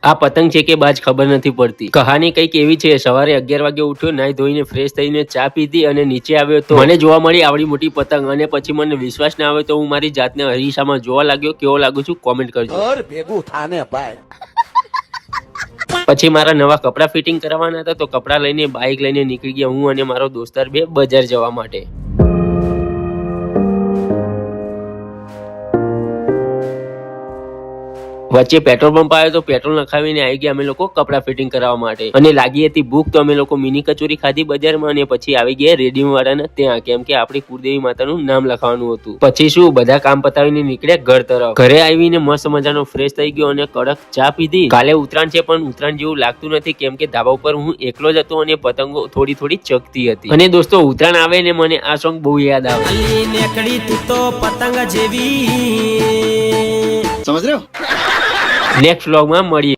આ પતંગ છે કે બાજ ખબર નથી પડતી। કહાની કંઈક એવી છે, સવારે 11 વાગે ઉઠ્યો, નાઈ ધોઈને ફ્રેશ થઈને ચા પીધી અને નીચે આવ્યો તો મને જોવા મળી આવડી મોટી પતંગ અને પછી મને વિશ્વાસ ના આવે તો હું મારી જાતને અરીસામાં જોવા લાગ્યો। કેવો લાગુ છું કોમેન્ટ કરજો। ભેગું થાને ભાઈ। પછી મારા નવા કપડા ફિટિંગ કરવાના હતા તો કપડા લઈને બાઇક લઈને નીકળી ગયા હું અને મારો દોસ્તાર બે બજાર જવા માટે। વચ્ચે પેટ્રોલ પંપ આવ્યો તો પેટ્રોલ નખાવીને આવી ગયા અમે લોકો કપડા ફિટિંગ કરાવવા માટે અને લાગી હતી ભૂખ તો અમે લોકો મિની કચોરી ખાધી બજારમાં અને પછી આવી ગયા રેડીમ વાળાના ત્યાં, કેમ કે આપણી કુળદેવી માતાનું નામ લખવાનું હતું। પછી શું બધા કામ પતાવીને નીકળ્યા ઘર તરફ। ઘરે આવીને મસ્ત મજાનો ફ્રેશ થઈ ગયો અને કડક ચા પીધી। કાલે ઉત્તરાયણ છે પણ ઉત્તરાયણ જેવું લાગતું નથી કેમ કે ધાબા ઉપર હું એકલો જ હતો અને પતંગો થોડી થોડી ચગતી હતી। અને દોસ્તો ઉત્તરાયણ આવે ને મને આ સોંગ બહુ યાદ આવે। સમજ રહ્યો। નેક્સ્ટ વ્લોગમાં મળીએ।